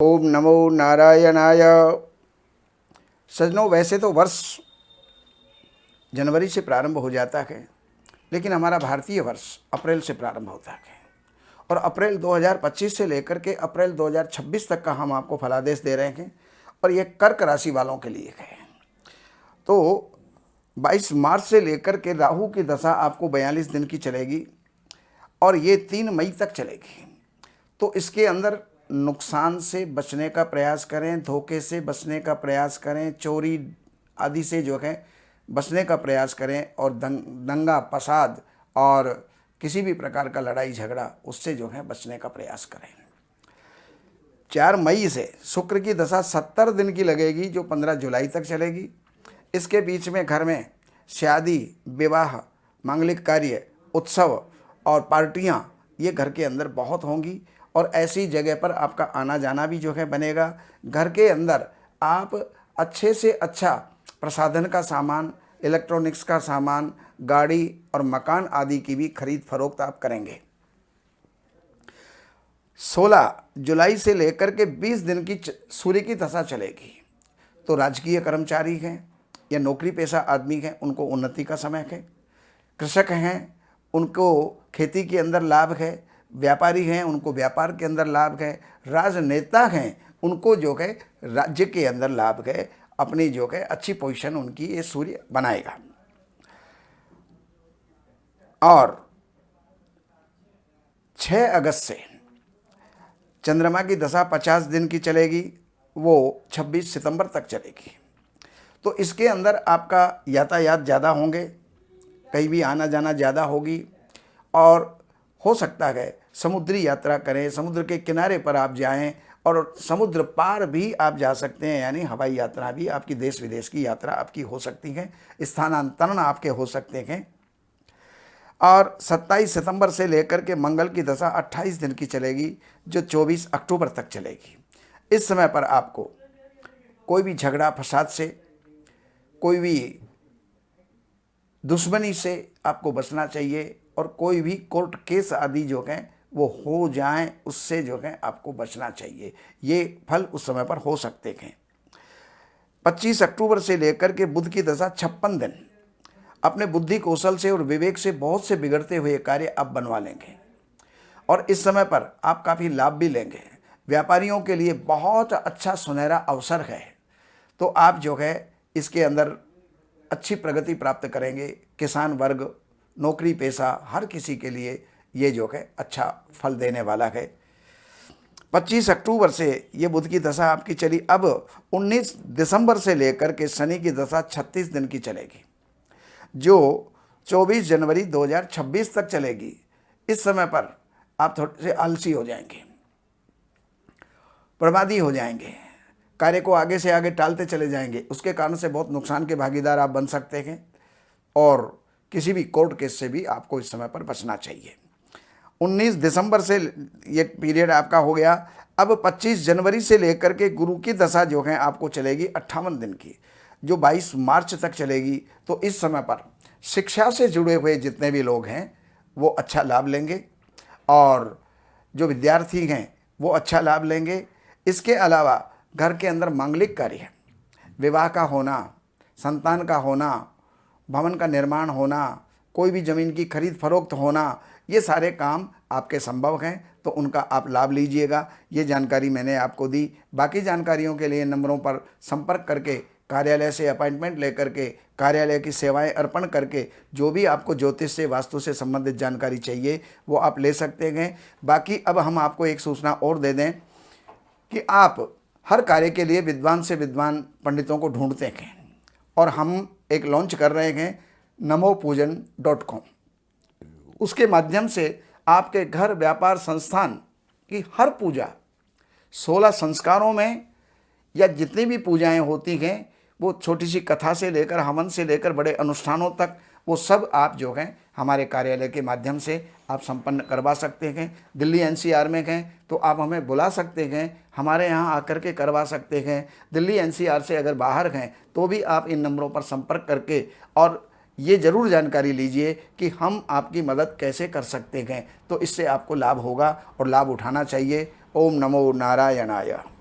ओम नमो नारायणाय। सज्जनों, वैसे तो वर्ष जनवरी से प्रारंभ हो जाता है, लेकिन हमारा भारतीय वर्ष अप्रैल से प्रारंभ होता है और अप्रैल 2025 से लेकर के अप्रैल 2026 तक का हम आपको फलादेश दे रहे हैं और ये कर्क राशि वालों के लिए है। तो 22 मार्च से लेकर के राहु की दशा आपको 42 दिन की चलेगी और ये 3 मई तक चलेगी। तो इसके अंदर नुकसान से बचने का प्रयास करें, धोखे से बचने का प्रयास करें, चोरी आदि से जो है बचने का प्रयास करें और दंगा फसाद और किसी भी प्रकार का लड़ाई झगड़ा उससे जो है बचने का प्रयास करें। 4 मई से शुक्र की दशा 70 दिन की लगेगी, जो 15 जुलाई तक चलेगी। इसके बीच में घर में शादी, विवाह, मांगलिक कार्य, उत्सव और पार्टियां ये घर के अंदर बहुत होंगी और ऐसी जगह पर आपका आना जाना भी जो है बनेगा। घर के अंदर आप अच्छे से अच्छा प्रसाधन का सामान, इलेक्ट्रॉनिक्स का सामान, गाड़ी और मकान आदि की भी खरीद फरोख्त आप करेंगे। 16 जुलाई से लेकर के 20 दिन की सूर्य की दशा चलेगी। तो राजकीय कर्मचारी हैं या नौकरी पेशा आदमी हैं, उनको उन्नति का समय है। कृषक हैं, उनको खेती के अंदर लाभ है। व्यापारी हैं, उनको व्यापार के अंदर लाभ है। राजनेता हैं, उनको जो है राज्य के अंदर लाभ है। अपनी जो है अच्छी पोजीशन उनकी ये सूर्य बनाएगा। और 6 अगस्त से चंद्रमा की दशा 50 दिन की चलेगी, वो 26 सितंबर तक चलेगी। तो इसके अंदर आपका यातायात ज़्यादा होंगे, कहीं भी आना जाना ज़्यादा होगी और हो सकता है समुद्री यात्रा करें, समुद्र के किनारे पर आप जाएं और समुद्र पार भी आप जा सकते हैं, यानी हवाई यात्रा भी आपकी, देश विदेश की यात्रा आपकी हो सकती है, स्थानांतरण आपके हो सकते हैं। और 27 सितंबर से लेकर के मंगल की दशा 28 दिन की चलेगी, जो 24 अक्टूबर तक चलेगी। इस समय पर आपको कोई भी झगड़ा फसाद से, कोई भी दुश्मनी से आपको बचना चाहिए और कोई भी कोर्ट केस आदि जो हैं वो हो जाएं, उससे जो है आपको बचना चाहिए। ये फल उस समय पर हो सकते हैं। 25 अक्टूबर से लेकर के बुध की दशा 56 दिन अपने बुद्धि कौशल से और विवेक से बहुत से बिगड़ते हुए कार्य आप बनवा लेंगे और इस समय पर आप काफ़ी लाभ भी लेंगे। व्यापारियों के लिए बहुत अच्छा सुनहरा अवसर है, तो आप जो है इसके अंदर अच्छी प्रगति प्राप्त करेंगे। किसान वर्ग, नौकरी पेशा, हर किसी के लिए ये जो है अच्छा फल देने वाला है। 25 अक्टूबर से ये बुध की दशा आपकी चली। अब 19 दिसंबर से लेकर के शनि की दशा 36 दिन की चलेगी, जो 24 जनवरी 2026 तक चलेगी। इस समय पर आप थोड़े से आलसी हो जाएंगे, प्रमादी हो जाएंगे, कार्य को आगे से आगे टालते चले जाएंगे। उसके कारण से बहुत नुकसान के भागीदार आप बन सकते हैं और किसी भी कोर्ट केस से भी आपको इस समय पर बचना चाहिए। 19 दिसंबर से ये पीरियड आपका हो गया। अब 25 जनवरी से लेकर के गुरु की दशा जो है आपको चलेगी 58 दिन की, जो 22 मार्च तक चलेगी। तो इस समय पर शिक्षा से जुड़े हुए जितने भी लोग हैं वो अच्छा लाभ लेंगे और जो विद्यार्थी हैं वो अच्छा लाभ लेंगे। इसके अलावा घर के अंदर मांगलिक कार्य, विवाह का होना, संतान का होना, भवन का निर्माण होना, कोई भी ज़मीन की खरीद फरोख्त होना, ये सारे काम आपके संभव हैं, तो उनका आप लाभ लीजिएगा। ये जानकारी मैंने आपको दी। बाकी जानकारियों के लिए नंबरों पर संपर्क करके, कार्यालय से अपॉइंटमेंट लेकर के, कार्यालय की सेवाएं अर्पण करके जो भी आपको ज्योतिष से, वास्तु से संबंधित जानकारी चाहिए वो आप ले सकते हैं। बाकी अब हम आपको एक सूचना और दे दें कि आप हर कार्य के लिए विद्वान से विद्वान पंडितों को ढूंढते हैं और हम एक लॉन्च कर रहे हैं namopujan.com। उसके माध्यम से आपके घर, व्यापार, संस्थान की हर पूजा 16 संस्कारों में या जितनी भी पूजाएं होती हैं, वो छोटी सी कथा से लेकर हवन से लेकर बड़े अनुष्ठानों तक, वो सब आप जो हैं हमारे कार्यालय के माध्यम से आप संपन्न करवा सकते हैं। दिल्ली एनसीआर में हैं तो आप हमें बुला सकते हैं, हमारे यहाँ आकर के करवा सकते हैं। दिल्ली एनसीआर से अगर बाहर हैं तो भी आप इन नंबरों पर संपर्क करके और ये ज़रूर जानकारी लीजिए कि हम आपकी मदद कैसे कर सकते हैं। तो इससे आपको लाभ होगा और लाभ उठाना चाहिए। ओम नमो नारायणाय।